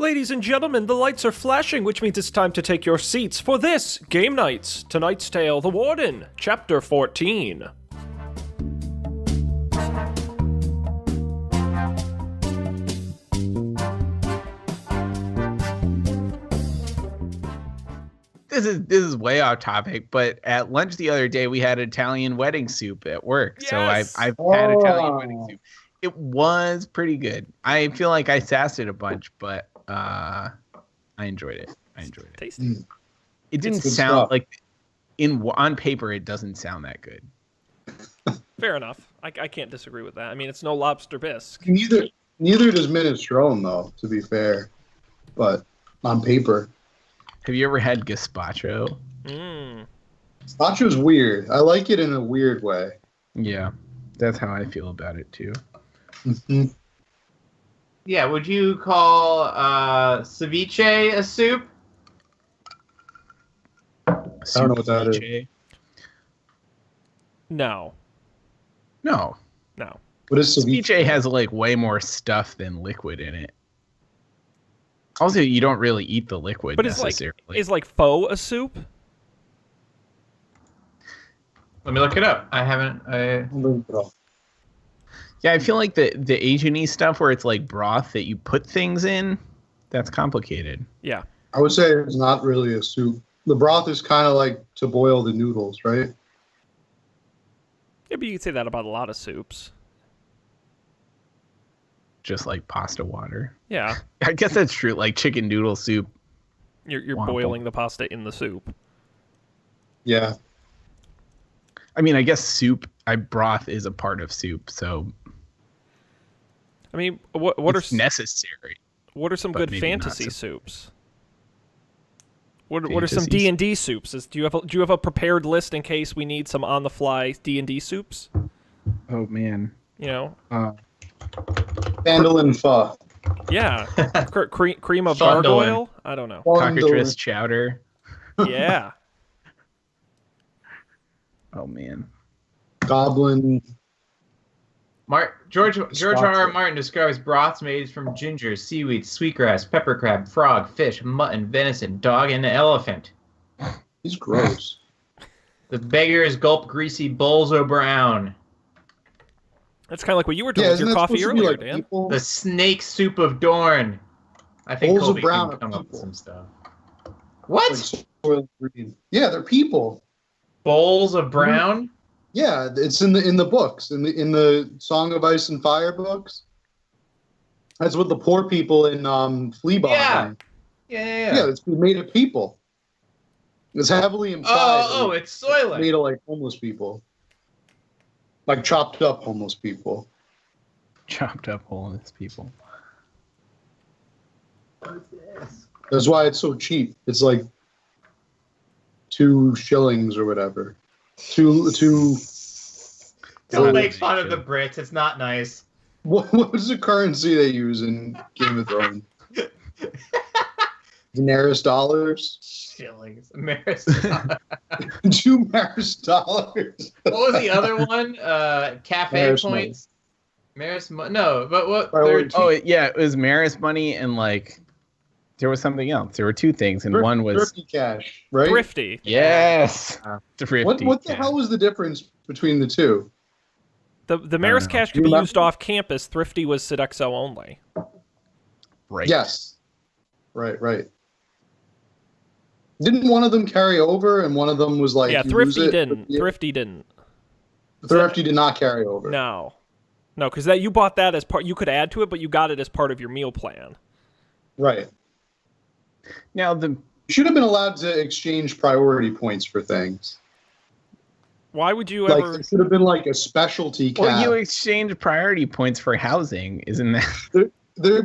Ladies and gentlemen, the lights are flashing, which means it's time to take your seats for this Game Nights Tonight's Tale, The Warden, Chapter 14. This is way off topic, but at lunch the other day we had Italian wedding soup at work. Yes! So I've had Italian wedding soup. It was pretty good. I feel like I sassed it a bunch, but I enjoyed it. Tasty. It didn't sound like on paper. It doesn't sound that good. Fair enough. I can't disagree with that. I mean, it's no lobster bisque. Neither does minestrone, though. To be fair, but on paper. Have you ever had gazpacho? Gazpacho's weird. I like it in a weird way. Yeah, that's how I feel about it too. Mm-hmm. Yeah, would you call ceviche a soup? I don't know what that is. No. No. What is ceviche? Ceviche has like way more stuff than liquid in it. Also, you don't really eat the liquid necessarily. Is like pho a soup? Let me look it up. I haven't. Yeah, I feel like the Asian-y stuff where it's like broth that you put things in, that's complicated. Yeah. I would say it's not really a soup. The broth is kind of like to boil the noodles, right? Yeah, but you could say that about a lot of soups. Just like pasta water. Yeah. I guess that's true. Like chicken noodle soup. You're boiling the pasta in the soup. Yeah. I mean, I guess broth is a part of soup, so. I mean, what are necessary? What are some good fantasy soups? What are some Fantasy D&D soups? Do you have a prepared list in case we need some on the fly D&D soups? Oh man. You know. Mandolin pho. Yeah. Cream of gargoyle? I don't know. Cockatrice chowder. Yeah. Oh man. Goblin. George R.R. Martin describes broths made from ginger, seaweed, sweetgrass, pepper crab, frog, fish, mutton, venison, dog, and elephant. He's gross. The beggars gulp greasy bowls o' brown. That's kind of like what you were doing with your coffee earlier, like Dan. people? The snake soup of Dorn. I think Bowls of Colby brown can come are up with people. some stuff. What? Like soiled green. Yeah, they're people. Bowls of brown? Yeah, it's in the books, in the Song of Ice and Fire books. That's what the poor people in Fleabag. Yeah. It's made of people. It's heavily implied. Oh, it's Soylent. Made of like homeless people, like chopped up homeless people. Chopped up homeless people. What's this? That's why it's so cheap. It's like 2 shillings or whatever. Two. Don't make fun of the Brits. It's not nice. What was the currency they use in Game of Thrones? Daenerys dollars. Shillings. Maris. 2 Maris dollars. What was the other one? Cafe Maris points. Maris. No, but what? It was Maris money and like there was something else. There were 2 things, and one was thrifty cash, right? Thrifty. Yes. Thrifty. What the hell was the difference between the 2? The Maris cash could be used off campus. Thrifty was Sodexo only. Right. Yes. Right. Didn't one of them carry over, and one of them was like Thrifty didn't. Thrifty didn't. Thrifty did not carry over. No, because you bought that as part. You could add to it, but you got it as part of your meal plan. Right. Now you should have been allowed to exchange priority points for things. Why would you like, ever? There should have been like a specialty cab. Well, you exchange priority points for housing, isn't that?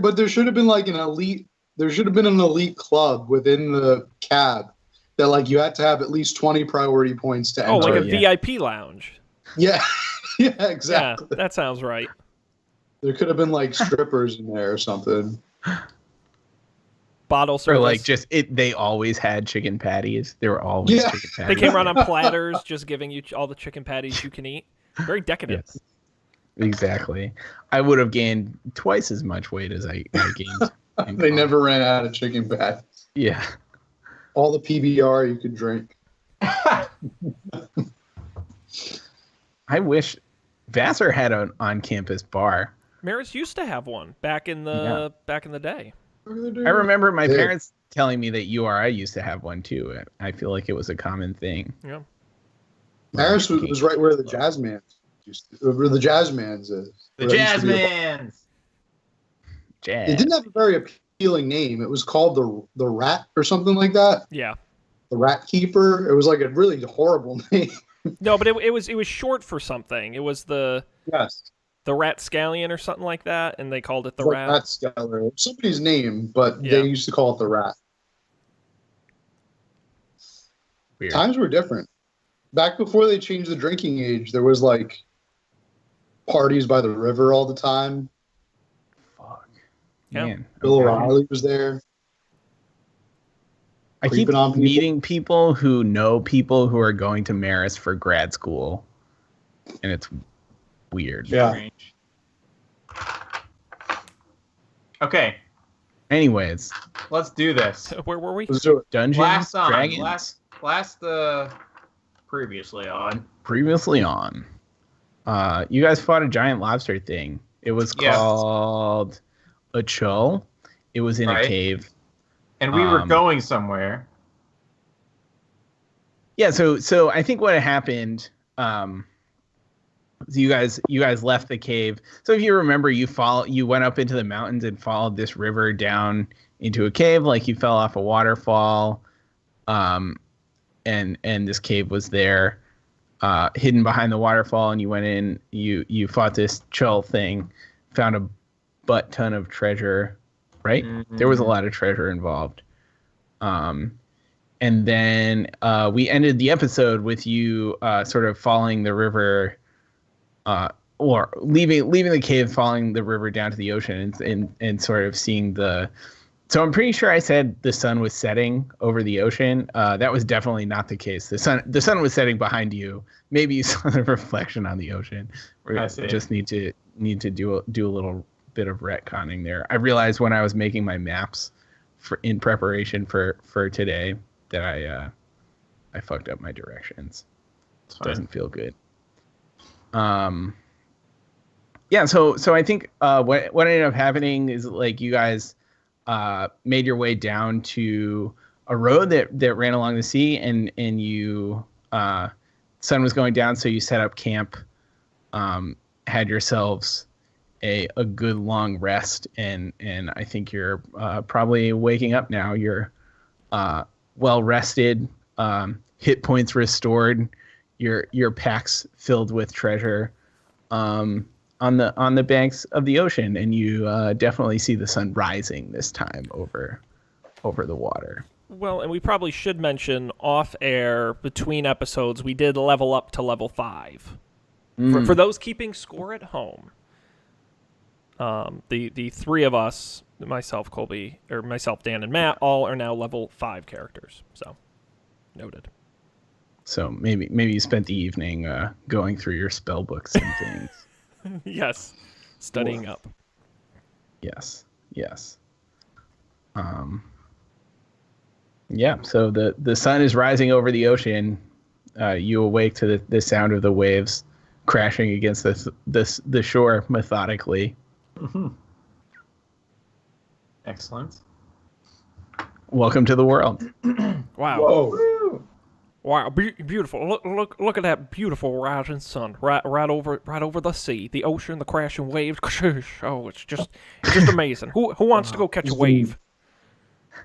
But there should have been like an elite. There should have been an elite club within the cab that like you had to have at least 20 priority points to enter. Oh, like a VIP lounge. Yeah, yeah, exactly. Yeah, that sounds right. There could have been like strippers in there or something. Bottle service. Or like they always had chicken patties. There were always chicken patties. They came around on platters, just giving you all the chicken patties you can eat. Very decadent. Yes. Exactly. I would have gained twice as much weight as I gained They never ran out of chicken patties. Yeah. All the PBR you could drink. I wish Vassar had an on-campus bar. Maris used to have one back in the day. I remember my parents telling me that URI used to have one too. I feel like it was a common thing. Yeah. Maris was right where the Jazzmans where the Jazzmans is. The Jazzmans. Jazz. It didn't have a very appealing name. It was called the Rat or something like that. Yeah. The Rat Keeper. It was like a really horrible name. No, but it was short for something. It was the Rat Scallion or something like that, and they called it the Rat. Rat Scallion. Somebody's name, but they used to call it the Rat. Weird. Times were different. Back before they changed the drinking age, there was like parties by the river all the time. Fuck. Yeah. Man. Bill O'Reilly was there. I keep meeting people who know people who are going to Maris for grad school, and it's weird. Yeah. Strange. Okay, Anyways, let's do this. Where were we? Let's do it. Dungeons, Dragons. Last previously on. Previously on. You guys fought a giant lobster thing. It was called a Cho. It was in a cave. And we were going somewhere. Yeah, so I think what happened, you guys left the cave. So if you remember, you went up into the mountains and followed this river down into a cave, like you fell off a waterfall, and this cave was there, hidden behind the waterfall, and you went in. You fought this Chull thing, found a butt ton of treasure. Right? Mm-hmm. There was a lot of treasure involved. And then we ended the episode with you sort of following the river, or leaving the cave, following the river down to the ocean, and sort of seeing the... So I'm pretty sure I said the sun was setting over the ocean. That was definitely not the case. The sun was setting behind you. Maybe you saw the reflection on the ocean. We just need to do a little bit of retconning there. I realized when I was making my maps in preparation for today that I fucked up my directions. It doesn't feel good. Yeah, so I think what ended up happening is like you guys made your way down to a road that ran along the sea, and you sun was going down, so you set up camp, had yourselves a good long rest, and I think you're probably waking up now. You're well rested, hit points restored, your packs filled with treasure, on the banks of the ocean, and you definitely see the sun rising this time over the water. Well, and we probably should mention off air between episodes we did level up to level 5. For those keeping score at home. The three of us, myself, Colby, or myself, Dan, and Matt, all are now level 5 characters. So, noted. So maybe you spent the evening going through your spell books and things. Yes, studying up. Yes. Yeah. So the sun is rising over the ocean. You awake to the sound of the waves crashing against the shore methodically. Mm-hmm. Excellent. Welcome to the world. Wow. Whoa. Wow, beautiful. Look at that beautiful rising sun right over the sea, the ocean, the crashing waves. Oh, it's just amazing. Who wants to go catch a wave?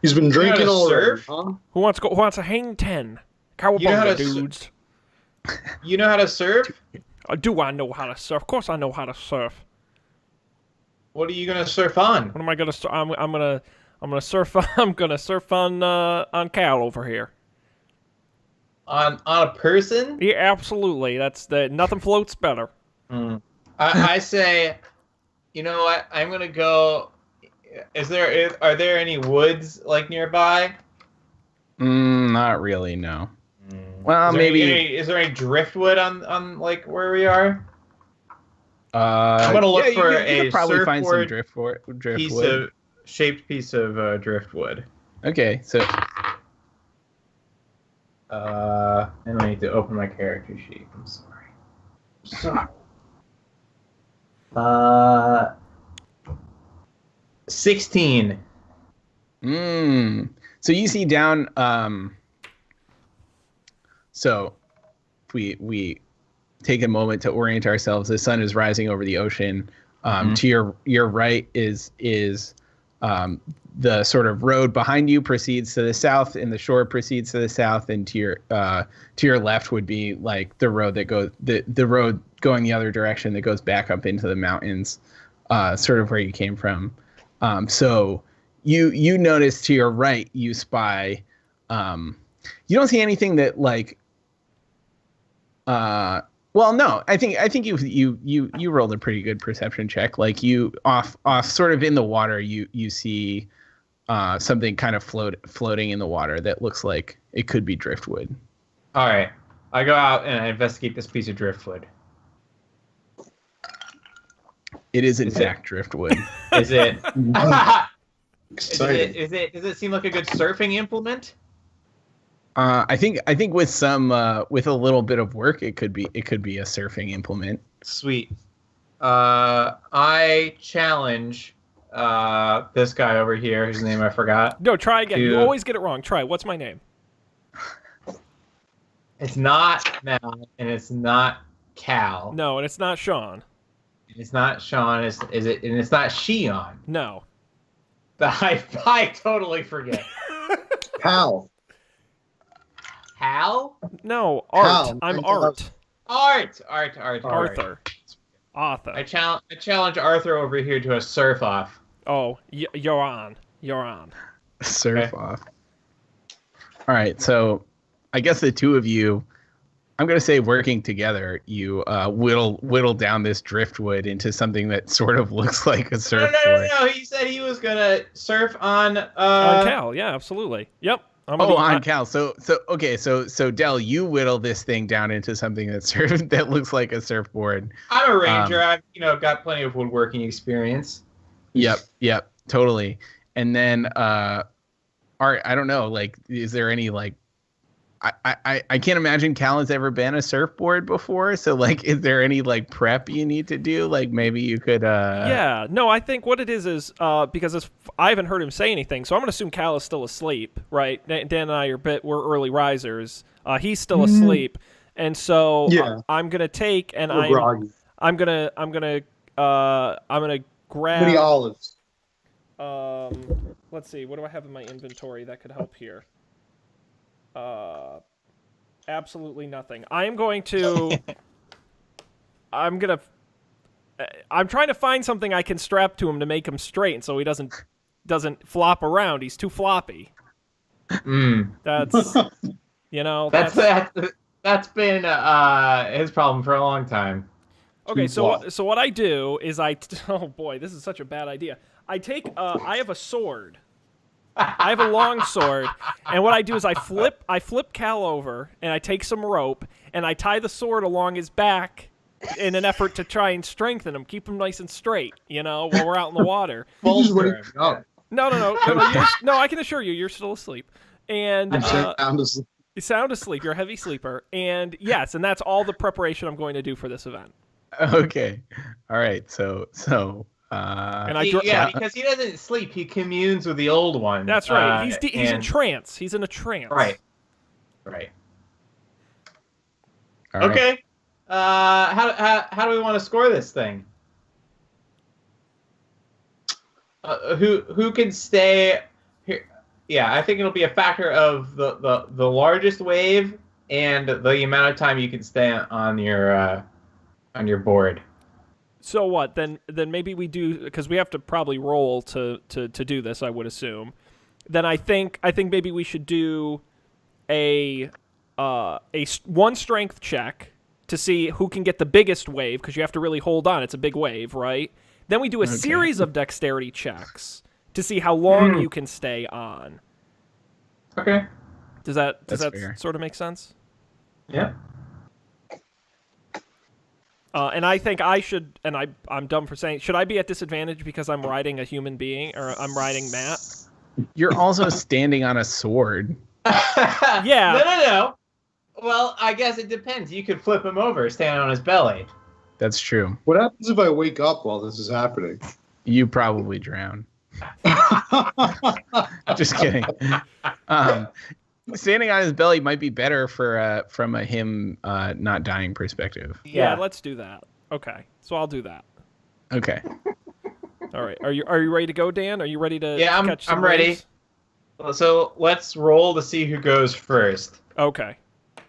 He's been drinking all surf? Huh? Who wants to hang 10? Cowabunga, dudes. You know how to surf? Do I know how to surf? Of course I know how to surf. What are you gonna surf on? What am I gonna? I'm gonna surf. I'm gonna surf on Cal over here. On a person? Yeah, absolutely. That's nothing floats better. I say, you know what? I'm gonna go. Are there any woods like nearby? Not really. No. Well, maybe. Is there any driftwood on like where we are? I'm gonna look for you could probably find some driftwood. Piece of shaped piece of driftwood. Okay, so And I need to open my character sheet. I'm sorry. Sorry. 16. So you see down. So if we take a moment to orient ourselves. The sun is rising over the ocean. To your right is the sort of road behind you proceeds to the south, and the shore proceeds to the south, and to your left would be like the road that goes the road going the other direction that goes back up into the mountains, sort of where you came from. So you notice to your right you spy. You don't see anything that like. Well, no, I think you rolled a pretty good perception check. Like you off sort of in the water, you see something kind of floating in the water that looks like it could be driftwood. All right, I go out and I investigate this piece of driftwood. It is in fact driftwood. Is it? Exciting. Does it seem like a good surfing implement? I think with some with a little bit of work, it could be a surfing implement. Sweet. I challenge this guy over here, whose name I forgot. No, try again. You always get it wrong. Try. What's my name? It's not Mal, and it's not Cal. No, and it's not Sean. It's not Sean. Is it? And it's not Shion. No. I totally forget. Hal. Hal? No, Art. Hal. I'm Art. Arthur. Arthur. Arthur. I challenge Arthur over here to a surf off. Oh, you're on. Surf off. All right, so I guess the two of you, I'm gonna say working together, you whittle down this driftwood into something that sort of looks like a surfboard. No. He said he was gonna surf on Cal. Yeah, absolutely. Yep. On Cal. So Del, you whittle this thing down into something that looks like a surfboard. I'm a ranger. I've got plenty of woodworking experience. Yep, totally. And then Art, I don't know, like, is there any like I can't imagine Cal has ever been a surfboard before. So like, is there any like prep you need to do? Like maybe you could Yeah, no, I think what it is because I haven't heard him say anything, so I'm gonna assume Cal is still asleep, right? Dan and I we're early risers. He's still asleep, and so Yeah. I'm gonna take and We're groggy. I'm gonna grab Many olives. let's see, what do I have in my inventory that could help here? Absolutely nothing. I'm trying to find something I can strap to him to make him straight, so he doesn't flop around. He's too floppy. That's that's been his problem for a long time. Okay, so what I do is oh boy, this is such a bad idea. I take I have a sword. I have a long sword, and what I do is I flip Cal over, and I take some rope, and I tie the sword along his back in an effort to try and strengthen him, keep him nice and straight, while we're out in the water. He's ready to go. No, I can assure you, you're still asleep. And you sound asleep. You're a heavy sleeper. And yes, and that's all the preparation I'm going to do for this event. Okay. All right. So and because he doesn't sleep, he communes with the old one. That's right. He's in trance. He's in a trance. Right. All right. Okay. How do we want to score this thing? Who can stay here? Yeah, I think it'll be a factor of the largest wave and the amount of time you can stay on your board. So what? Then maybe we do, because we have to probably roll to do this, I would assume. Then I think maybe we should do a one strength check to see who can get the biggest wave, because you have to really hold on. It's a big wave, right? Then we do a series of dexterity checks to see how long you can stay on. Okay. Does that fair. sort of make sense? Yeah. And I think I should, and I'm dumb for saying, should I be at disadvantage because I'm riding a human being, or I'm riding Matt? You're also standing on a sword. Yeah. No. Well, I guess it depends. You could flip him over, stand on his belly. That's true. What happens if I wake up while this is happening? You probably drown. Just kidding. Standing on his belly might be better for from a him not dying perspective. Yeah, let's do that. Okay, so I'll do that. Okay. All right. Are you ready to go, Dan? Are you ready to catch some I'm ready. waves? So let's roll to see who goes first. Okay.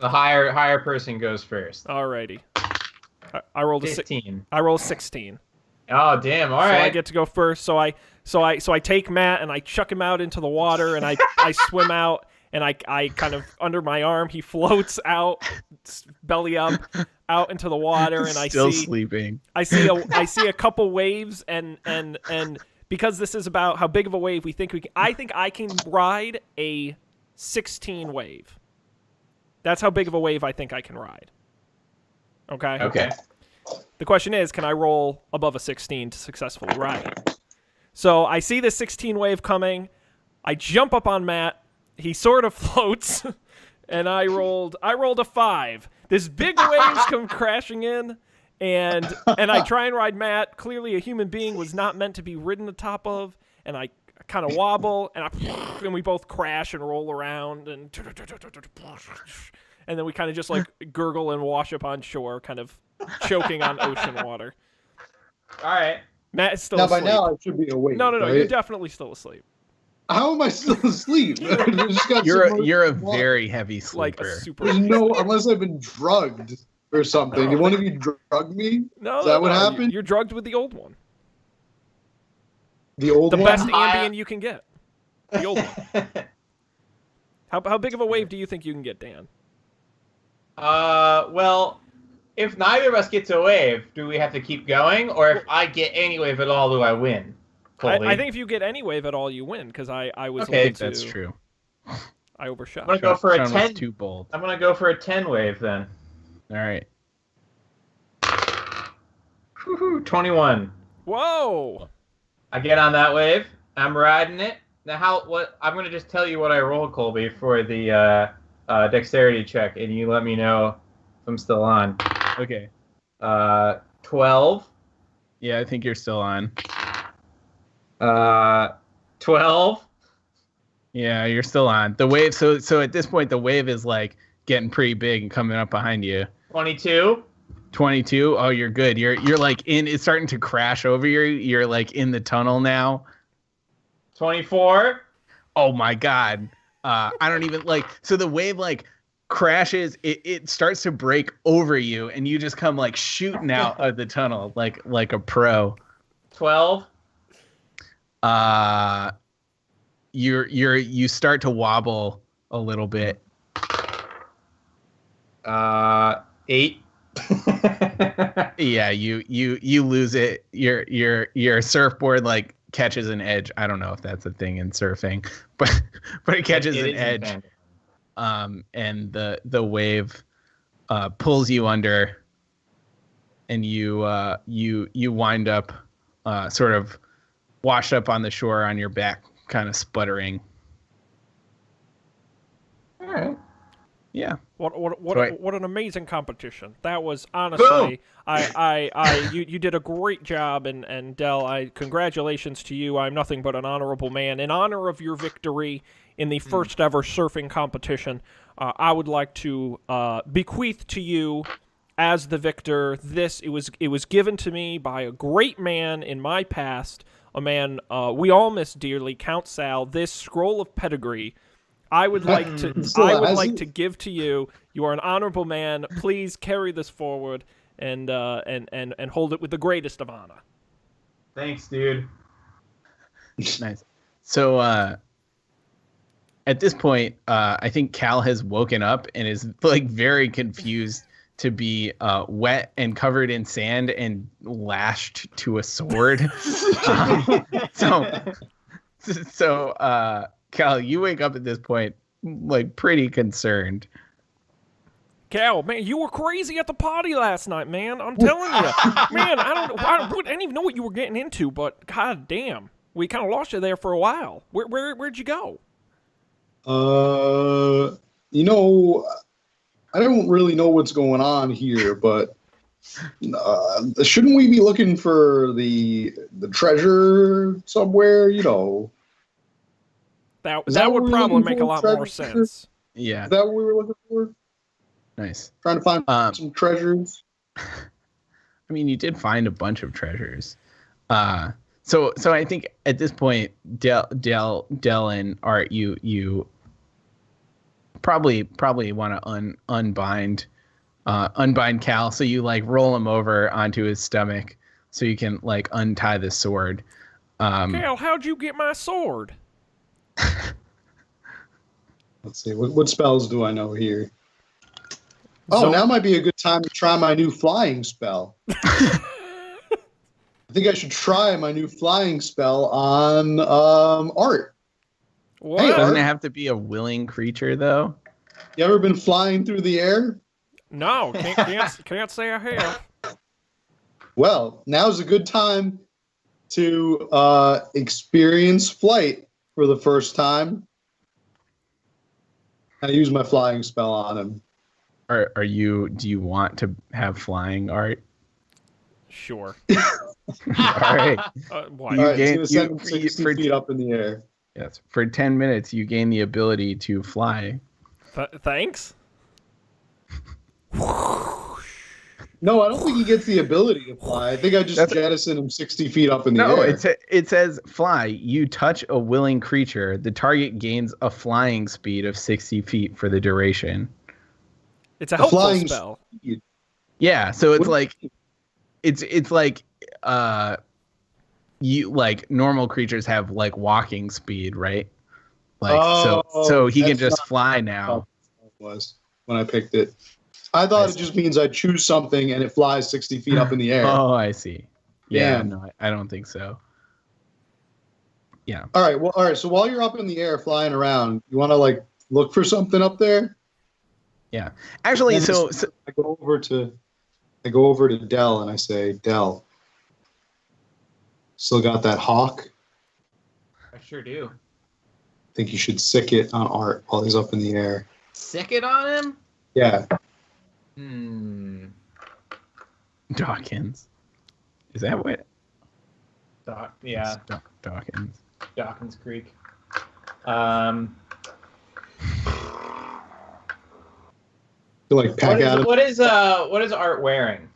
The higher person goes first. Alrighty. I rolled a 15. I rolled 16. Oh damn! All So right. I get to go first. So I take Matt and I chuck him out into the water and I swim out and I kind of under my arm he floats out belly up out into the water and I Still see sleeping. I see a couple waves and because this is about how big of a wave we think we can, I think I can ride a 16 wave. That's how big of a wave I think I can ride. Okay? Okay. The question is, can I roll above a 16 to successfully ride it? So I see the 16 wave coming. I jump up on Matt. He sort of floats, and I rolled a 5. This big waves come crashing in, and I try and ride Matt. Clearly, a human being was not meant to be ridden atop of, and I kind of wobble, and we both crash and roll around, and then we kind of just like gurgle and wash up on shore, kind of choking on ocean water. All right. Matt is still Now, asleep. by now, I should be awake. No, right? you're definitely still asleep. How am I still asleep? I just got You're submerged a in water. very heavy Like sleeper. a super. There's no, unless I've been drugged or something. Did one of you drug me? No, Is that what no, happened? You're drugged with the old one. The old The one? best Ambien you can get. The old one. How big of a wave do you think you can get, Dan? Well, if neither of us gets a wave, do we have to keep going, or if I get any wave at all, do I win? Colby? I think if you get any wave at all, you win because I was. Okay, a I little think that's too- true. I overshot. I'm gonna go for a Sean was 10. too bold. I'm gonna go for a 10 wave then. All right. Woohoo, 21. Whoa! I get on that wave. I'm riding it. Now, I'm gonna just tell you what I rolled, Colby, for the dexterity check, and you let me know if I'm still on. Okay. 12. Yeah, I think you're still on. 12. Yeah, you're still on. The wave. So at this point, the wave is like getting pretty big and coming up behind you. 22. 22. Oh, you're good. You're like in. It's starting to crash over you. You're like in the tunnel now. 24. Oh my god. I don't even like. So the wave like crashes. It starts to break over you, and you just come like shooting out of the tunnel like a pro. 12. You start to wobble a little bit. 8. Yeah, you lose it. Your surfboard like catches an edge. I don't know if that's a thing in surfing, but it catches an edge. And the wave pulls you under, and you wind up sort of washed up on the shore on your back, kind of sputtering. All right. Yeah. What an amazing competition. That was honestly you did a great job, and Del, congratulations to you. I'm nothing but an honorable man. In honor of your victory in the first ever surfing competition, I would like to bequeath to you as the victor this. It was given to me by a great man in my past, a man we all miss dearly, Count Sal. This scroll of pedigree I would like to give to you. You are an honorable man. Please carry this forward and hold it with the greatest of honor. Thanks, dude. Nice. So at this point, I think Cal has woken up and is like very confused to be wet and covered in sand and lashed to a sword. So Cal, you wake up at this point like pretty concerned. Cal, man, you were crazy at the party last night, man. I'm telling you, man. I didn't even know what you were getting into, but god damn, we kind of lost you there for a while. Where'd you go? You know, I don't really know what's going on here, but shouldn't we be looking for the treasure somewhere? You know, that would probably make a lot more sense. Yeah. Is that what we were looking for? Nice. Trying to find some treasures. I mean, you did find a bunch of treasures. So I think at this point, Del and Art, you probably want to unbind Cal. So you like roll him over onto his stomach so you can like untie the sword. Cal, how'd you get my sword? Let's see. What spells do I know here? Oh, now might be a good time to try my new flying spell. I think I should try my new flying spell on Art. What? Hey, Doesn't it have to be a willing creature though? You ever been flying through the air? No, can't say I have. Well, now's a good time to experience flight for the first time. I use my flying spell on him. Do you want to have flying, Art? Sure. All right. Why? All right, gain- it's going to send him you- 60 for- feet up in the air. Yes. For 10 minutes, you gain the ability to fly. Thanks. No, I don't think he gets the ability to fly. I think I just jettison him 60 feet up in the No, air. it says fly. You touch a willing creature. The target gains a flying speed of 60 feet for the duration. It's a helpful flying spell. speed. Yeah, so it's What- like it's like you like normal creatures have like walking speed, right? Like so he can that's just not fly now. It was when I picked it. I thought it just means I choose something and it flies 60 feet up in the air. Oh, I see. Yeah, Damn. no, I don't think so. Yeah. All right. So while you're up in the air flying around, you want to like look for something up there? Yeah. Actually, And so I go over to Del and I say, Del, still got that hawk? I sure do. I think you should sick it on Art while he's up in the air. Sick it on him? Yeah. Dawkins. Is that what? Yeah, Dawkins. Dawkins Creek. You like peck at him? What is Art wearing?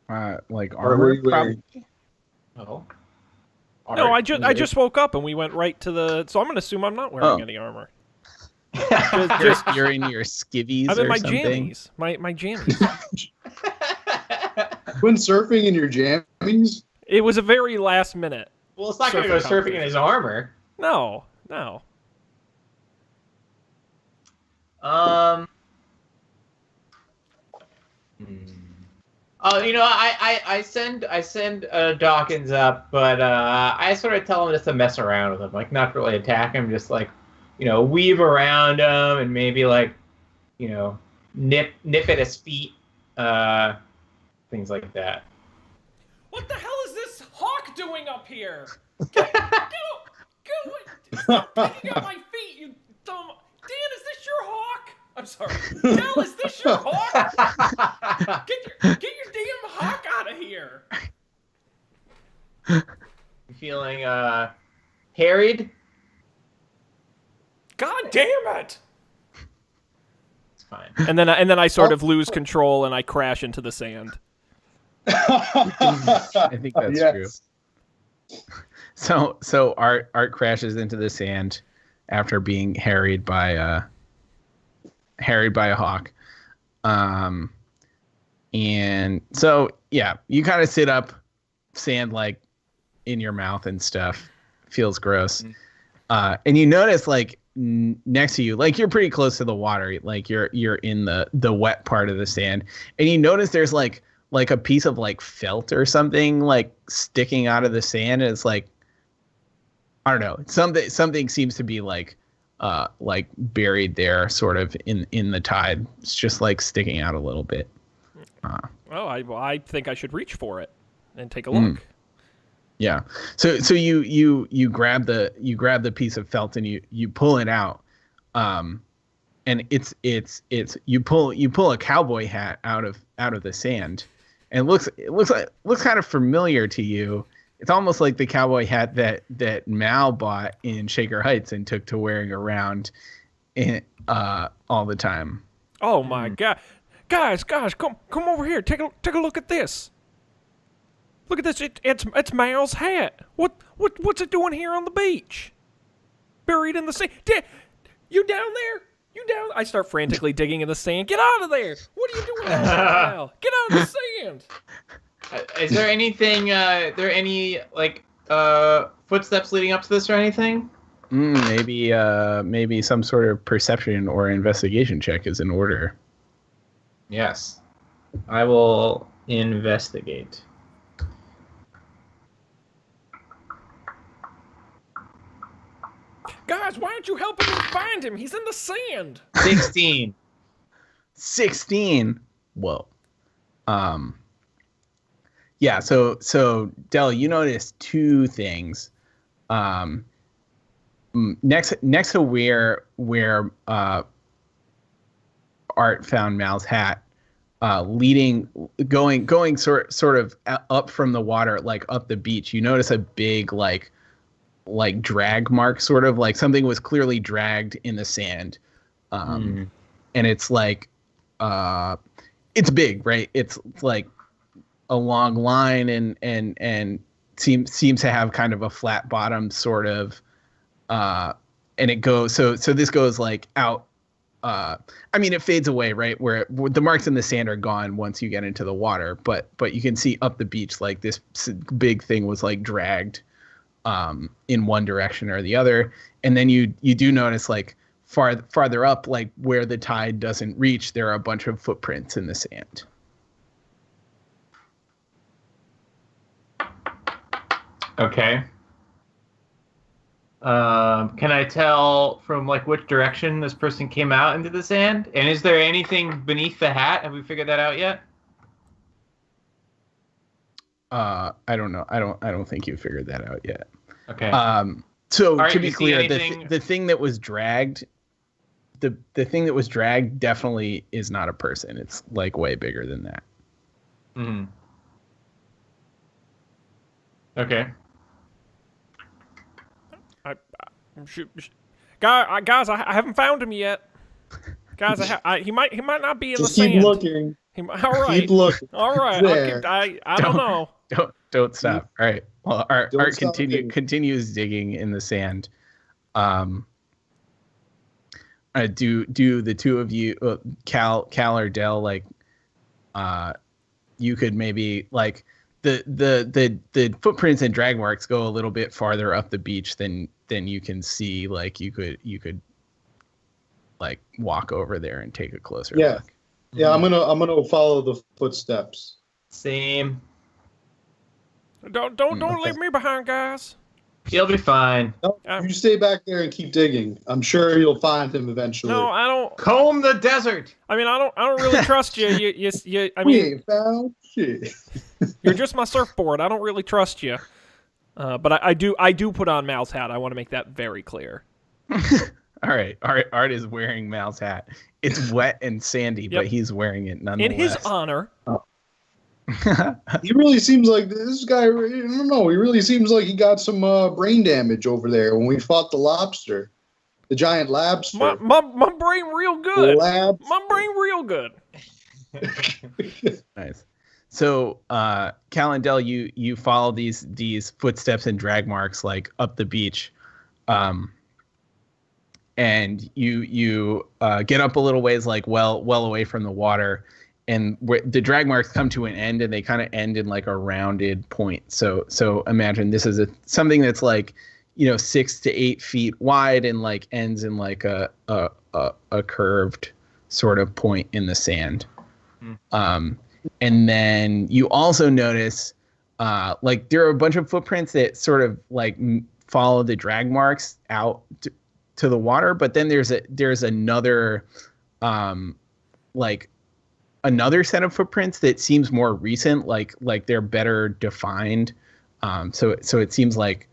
Like What armor, were you wearing? Oh. No, Art. I just woke up and we went right to the. So I'm gonna assume I'm not wearing Oh. any armor. You're in your skivvies I'm in or my something. jammies. My jammies. When surfing in your jammies? It was a very last minute. Well, it's not going to go Surfing surfing in his armor. No. Oh, you know, I send Dawkins up, but I sort of tell him just to mess around with him, like not really attack him, just like, you know, weave around him and maybe like, you know, nip at his feet, things like that. What the hell is this hawk doing up here? Go! Stop picking at my feet, you dumb. Dan, is this your hawk? I'm sorry. Del, is this your hawk? Get your damn hawk out of here. You feeling harried? God damn it! It's fine. And then I sort of lose control and I crash into the sand. I think that's Yes. true. So Art crashes into the sand after being harried by a hawk. And so yeah, you kind of sit up, sand like in your mouth and stuff. Feels gross. And you notice like next to you, like you're pretty close to the water, like you're in the wet part of the sand, and you notice there's like a piece of like felt or something like sticking out of the sand, and it's like, I don't know, something seems to be like like buried there, sort of in the tide. It's just like sticking out a little bit. Well, I think I should reach for it and take a look. Yeah. So you grab the piece of felt and you pull it out. And it's you pull a cowboy hat out of the sand, and it looks kind of familiar to you. It's almost like the cowboy hat that Mal bought in Shaker Heights and took to wearing around all the time. Oh my God, guys, come over here. Take a look at this. Look at this. It's Mal's hat. What's it doing here on the beach? Buried in the sand. You down there? You down? I start frantically digging in the sand. Get out of there! What are you doing down there, Mal? Get out of the sand! Is there anything? There any like footsteps leading up to this or anything? Maybe some sort of perception or investigation check is in order. Yes, I will investigate. Guys, why aren't you helping me find him? He's in the sand. 16. 16. Whoa. Yeah. So Del, you notice two things. Next to where Art found Mal's hat, going sort of up from the water, like up the beach. You notice a big like drag mark, sort of like something was clearly dragged in the sand. And it's like it's big, right? It's like a long line and seems to have kind of a flat bottom, sort of, and it goes so this goes like out. I mean, it fades away, right? Where the marks in the sand are gone once you get into the water, but you can see up the beach, like this big thing was like dragged in one direction or the other. And then you do notice, like, farther up, like where the tide doesn't reach, there are a bunch of footprints in the sand. Okay. Can I tell from like which direction this person came out into the sand? And is there anything beneath the hat? Have we figured that out yet? I don't know. I don't think you figured that out yet. Okay. So right, to be clear, anything... the thing that was dragged, the thing that was dragged definitely is not a person. It's like way bigger than that. Mm-hmm. Okay. Guys, I haven't found him yet. Guys, he might not be in Just the keep sand. looking. All right. Keep looking. All right. I don't know. Don't stop. All right. Well, Art continues digging in the sand. Do the two of you, Cal or Del, like, you could maybe like the footprints and drag marks go a little bit farther up the beach than you can see. Like you could like walk over there and take a closer look. Yeah, I'm gonna follow the footsteps. Same. Don't leave me behind, guys. You'll be fine. No, you stay back there and keep digging. I'm sure you'll find him eventually. No, I don't. Comb the desert. I mean, I don't really trust you. You. I We mean, ain't found shit. you're just my surfboard. I don't really trust you. But I do put on Mal's hat. I want to make that very clear. All right. Art is wearing Mal's hat. It's wet and sandy, but he's wearing it nonetheless. In his honor. Oh. He really seems like this guy. I don't know. He really seems like he got some brain damage over there when we fought the lobster, the giant lobster. My brain real good. Labs. My brain real good. Nice. So, Cal and Del, you follow these footsteps and drag marks like up the beach, and you get up a little ways, like well away from the water. And where the drag marks come to an end, and they kind of end in like a rounded point. So imagine this is something that's like, 6 to 8 feet wide and like ends in like a curved sort of point in the sand. And then you also notice like there are a bunch of footprints that sort of like follow the drag marks out to the water, but then there's another like another set of footprints that seems more recent, like they're better defined. So it seems like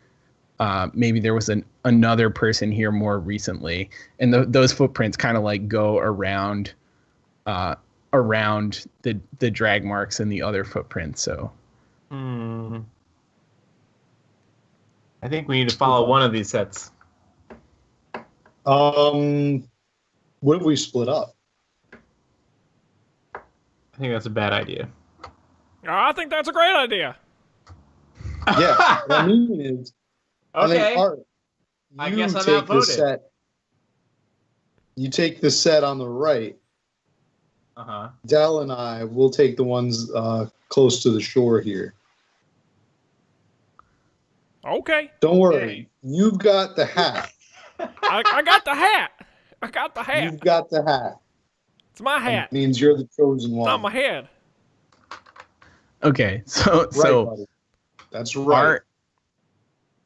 maybe there was another person here more recently, and those footprints kind of like go around the drag marks and the other footprints. So I think we need to follow one of these sets. What if we split up? I think that's a bad idea. I think that's a great idea. Yeah, what I mean is, Okay. I think Art, I you guess I'm take the outvoted. set. You take the set on the right. Uh-huh. Dell and I will take the ones close to the shore here. Okay. Don't worry, you've got the hat. I got the hat. I got the hat. You've got the hat. It's my hat. It means you're the chosen It's one. on my head. okay, so Buddy. That's right.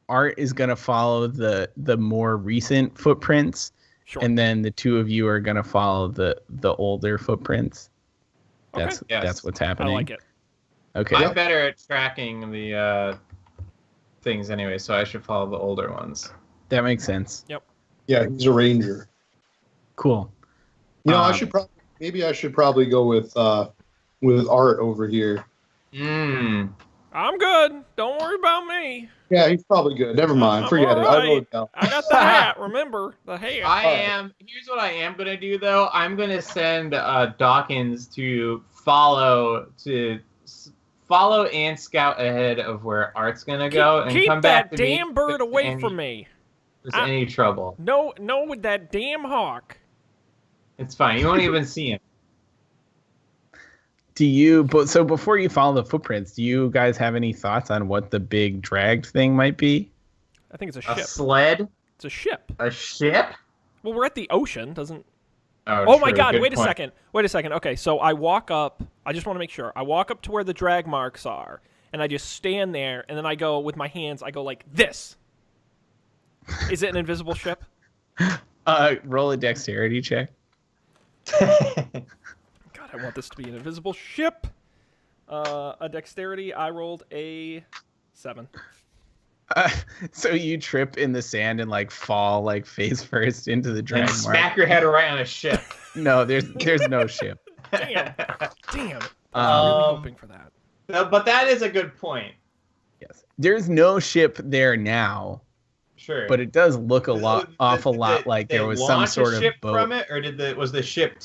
Art is gonna follow the more recent footprints, Sure. and then the two of you are gonna follow the older footprints. That's Okay. Yes. that's what's I happening. like it. Okay. I'm better at tracking the things anyway, so I should follow the older ones. That makes sense. Yeah, he's a ranger. Cool. You know, I should probably go with Art over here. I'm good. Don't worry about me. Yeah, he's probably good. Never mind. I'm Forget it. all I'll right. go with Dell. I got the hat. Remember the hat. Here's what I am gonna do though. I'm gonna send Dawkins to follow and scout ahead of where Art's gonna go and Keep come back that to me damn bird if away any- from me. If there's any trouble. No, with that damn hawk. It's fine. You won't even see him. So before you follow the footprints, do you guys have any thoughts on what the big dragged thing might be? I think it's a A ship. sled? It's a ship. A ship? Well, we're at the ocean. Doesn't? Oh My true. God! Good Wait a point. second. Wait a second. Okay, so I walk up. I just want to make sure. I walk up to where the drag marks are, and I just stand there, and then I go with my hands. I go like this. Is it an invisible ship? Roll a dexterity check. God, I want this to be an invisible ship. A dexterity. I rolled a 7. So you trip in the sand and like fall like face first into the drag And mark. smack your head right on a ship. No, there's no ship. Damn. I was really hoping for that. No, but that is a good point. Yes, there's no ship there now, Sure. but it does look awful lot like Did there they was some launch sort a of ship boat. from it, or was the ship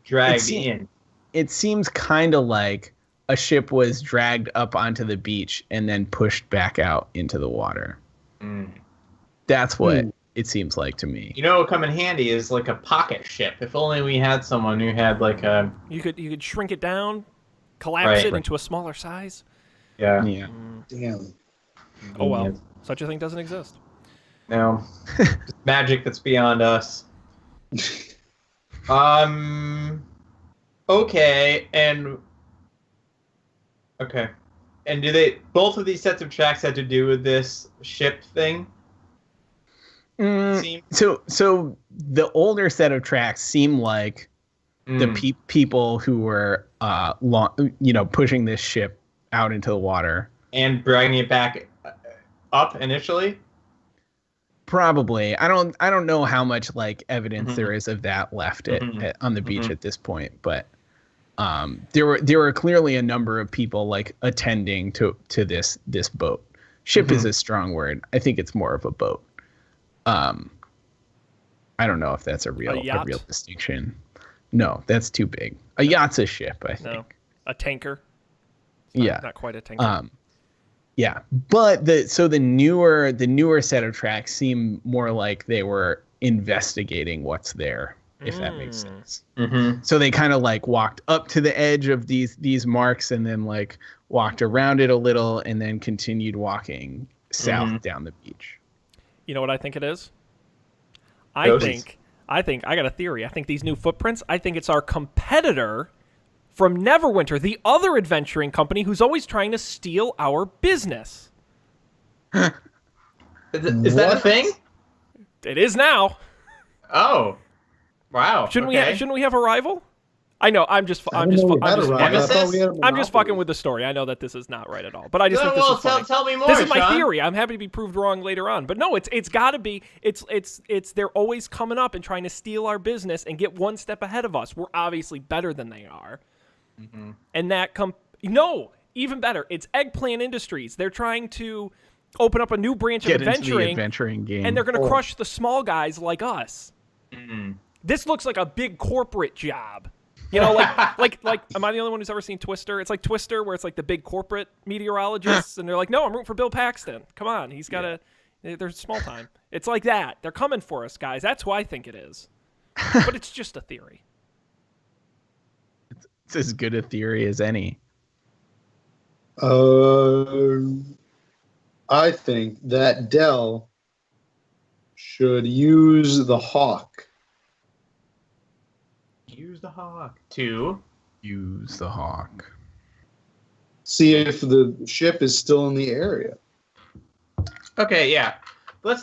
dragged in? It seems kind of like a ship was dragged up onto the beach and then pushed back out into the water. That's what it seems like to me. You know what would come in handy is like a pocket ship. If only we had someone who had like a You could shrink it down, collapse it Right. into a smaller size. Yeah. Damn. Oh well, such a thing doesn't exist. No. Magic that's beyond us. Okay, and do both of these sets of tracks had to do with this ship thing? Seem- So the older set of tracks seem like the people who were pushing this ship out into the water. And dragging it back up initially? Probably. I don't know how much like evidence there is of that left on the beach at this point, but there were clearly a number of people like attending to this boat. Ship is a strong word. I think it's more of a boat. I don't know if that's a real distinction. No, that's too big. A yacht's a ship, I think. No, a tanker. Not quite a tanker. Yeah, but the newer set of tracks seem more like they were investigating what's there, if that makes sense. So they kind of like walked up to the edge of these marks and then like walked around it a little and then continued walking south down the beach. You know what I think it is? I think I got a theory. I think these new footprints, I think it's our competitor from Neverwinter, the other adventuring company who's always trying to steal our business. Is that a thing? It is now. Oh, wow. Shouldn't okay. we have a rival? I know. I'm just I didn't know we had a rival. I Nemesis? thought we had a I'm just monopoly. fucking with the story. I know that this is not right at all, but I just think this Well, is funny. tell me more. This is my Sean. theory. I'm happy to be proved wrong later on. But no, it's got to be. It's they're always coming up and trying to steal our business and get one step ahead of us. We're obviously better than they are, and that no, even better. It's Eggplant Industries. They're trying to open up a new branch Get of into the adventuring game. and they're going to crush the small guys like us. Mm-hmm. This looks like a big corporate job. You know, like, am I the only one who's ever seen Twister? It's like Twister, where it's like the big corporate meteorologists, and they're like, no, I'm rooting for Bill Paxton. Come on, he's got they're small time. It's like that. They're coming for us, guys. That's who I think it is. But it's just a theory. It's as good a theory as any. I think that Dell should use the Hawk. Use the Hawk to Use the Hawk. See if the ship is still in the area. Okay, yeah. Let's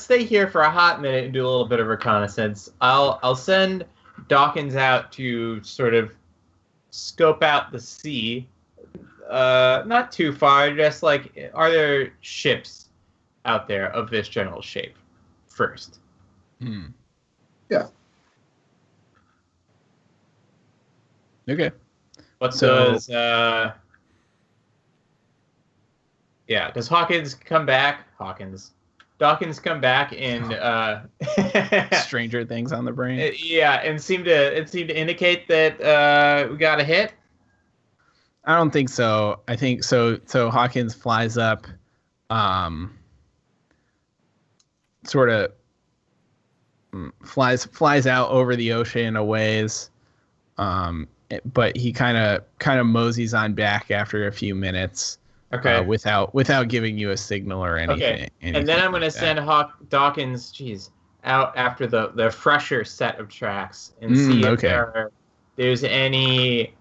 stay here for a hot minute and do a little bit of reconnaissance. I'll send Dawkins out to sort of scope out the sea. Not too far, just like, are there ships out there of this general shape first? Yeah. Okay. Does Hawkins come back? Dawkins come back and Stranger Things on the brain. Yeah, and seem to indicate that we got a hit. I don't think so. I think so. So Hawkins flies up, sort of flies out over the ocean a ways, but he kind of moseys on back after a few minutes. Okay. Without giving you a signal or anything. Okay. And then I'm going to send Dawkins, out after the fresher set of tracks and see if there's any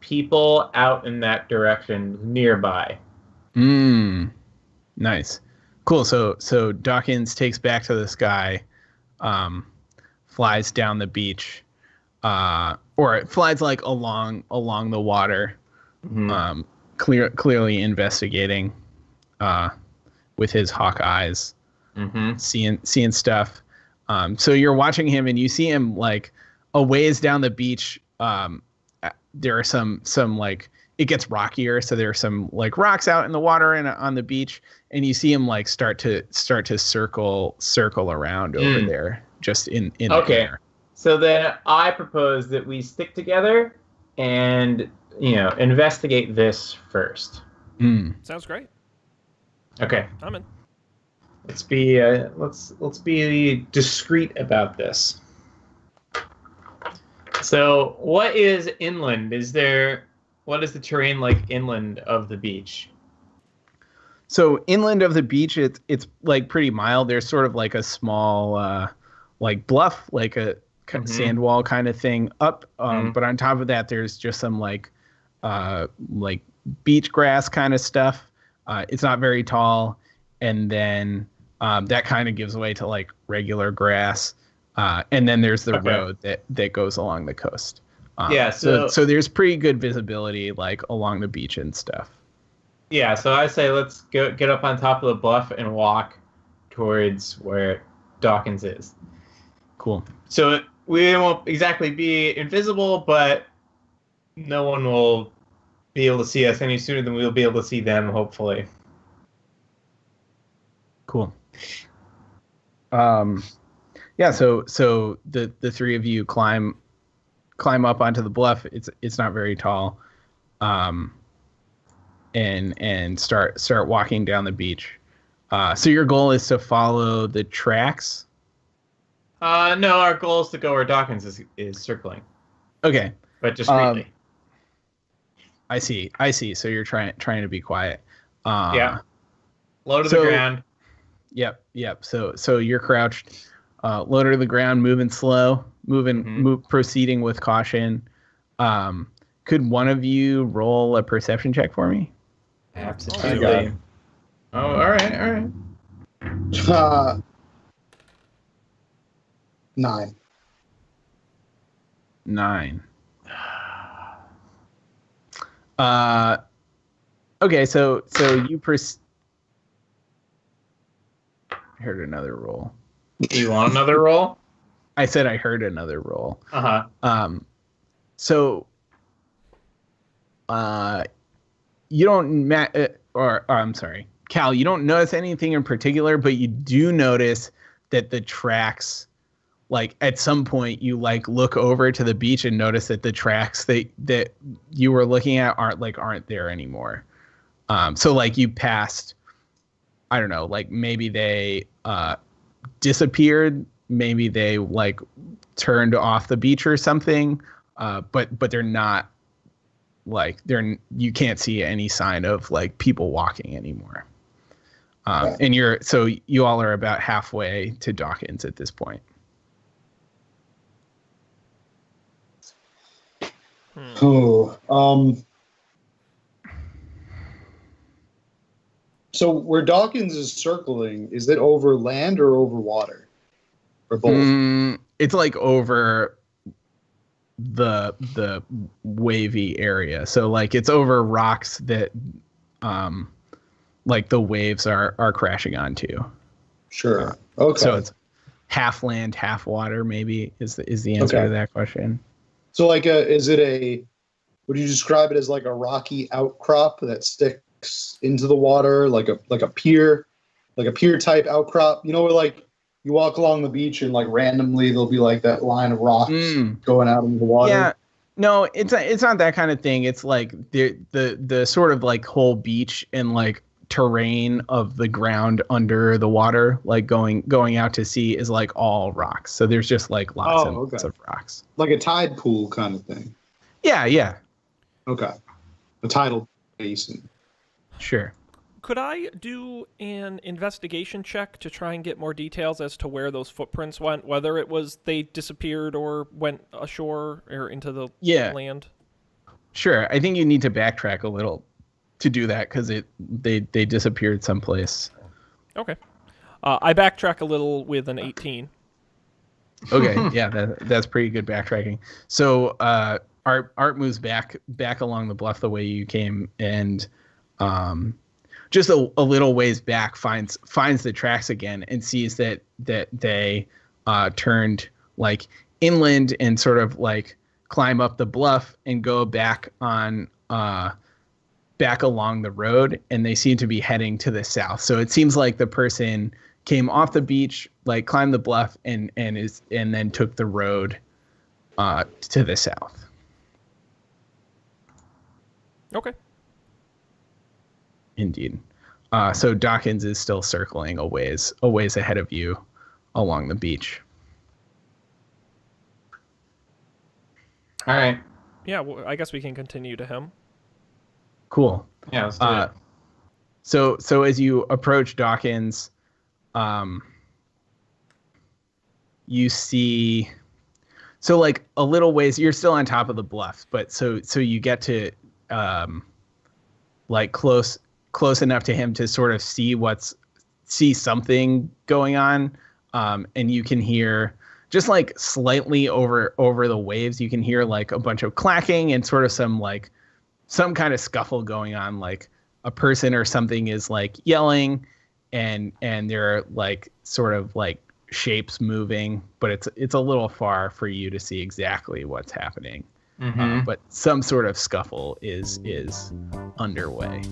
people out in that direction nearby. Nice. Cool. So Dawkins takes back to the sky, flies down the beach, or it flies like along the water, clearly investigating, with his hawk eyes, seeing stuff. So you're watching him and you see him like a ways down the beach. There are some like, it gets rockier, so there are some like rocks out in the water and on the beach, and you see him like start to circle around over there, just in the air. So then I propose that we stick together and investigate this first. Sounds great. Okay. I'm in. Let's be discreet about this. So, what is inland? What is the terrain like inland of the beach? So inland of the beach, it's like pretty mild. There's sort of like a small like bluff, like a sand wall kind of thing up. But on top of that, there's just some like beach grass kind of stuff. It's not very tall, and then that kind of gives way to like regular grass. And then there's the road that goes along the coast. So there's pretty good visibility like along the beach and stuff. Yeah, so I say let's get up on top of the bluff and walk towards where Dawkins is. Cool. So we won't exactly be invisible, but no one will be able to see us any sooner than we'll be able to see them, hopefully. Cool. Yeah, so the three of you climb up onto the bluff. It's not very tall. And start walking down the beach. So your goal is to follow the tracks? No, our goal is to go where Dawkins is circling. Okay. But discreetly. I see. So you're trying to be quiet. Yeah. Low to the ground. Yep. So you're crouched, low to the ground, moving slow, proceeding with caution. Could one of you roll a perception check for me? Absolutely. Oh, all right. 9. 9. Okay, so you heard another roll. You want another roll? I said I heard another roll. So you don't I'm sorry, Cal, you don't notice anything in particular, but you do notice that the tracks, like at some point you like look over to the beach and notice that the tracks that you were looking at aren't there anymore. So like you passed, I don't know, like maybe they disappeared, maybe they like turned off the beach or something, but they're not like you can't see any sign of like people walking anymore. And you all are about halfway to Dawkins at this point. So where Dawkins is circling, is it over land or over water? Or both? It's like over the wavy area. So like it's over rocks that like the waves are crashing onto. Sure. Okay. So it's half land, half water, maybe is the answer to that question. So like would you describe it as like a rocky outcrop that sticks into the water, like a pier type outcrop? You know, where like you walk along the beach and like randomly there'll be like that line of rocks going out into the water. Yeah. No, it's not that kind of thing. It's like the sort of like whole beach and like terrain of the ground under the water, like going out to sea, is like all rocks. So there's just like lots of rocks. Like a tide pool kind of thing. Yeah. Okay. A tidal basin. Sure. Could I do an investigation check to try and get more details as to where those footprints went, whether it was they disappeared or went ashore or into the land? Sure. I think you need to backtrack a little to do that because they disappeared someplace. Okay. I backtrack a little with an 18. Okay. Yeah, that's pretty good backtracking. So Art moves back along the bluff the way you came, and just a little ways back finds the tracks again and sees that they turned like inland and sort of like climb up the bluff and go back along the road, and they seem to be heading to the south. So it seems like the person came off the beach, like climbed the bluff and then took the road to the south. Okay. Indeed. So Dawkins is still circling a ways ahead of you along the beach. All right. Yeah, well, I guess we can continue to him. Cool. Yeah, let's do it. So as you approach Dawkins, you see, so like a little ways, you're still on top of the bluff, but so you get to like close enough to him to sort of see something going on, and you can hear just like slightly over the waves, you can hear like a bunch of clacking and sort of some kind of scuffle going on, like a person or something is like yelling, and there are like sort of like shapes moving, but it's a little far for you to see exactly what's happening. But some sort of scuffle is underway.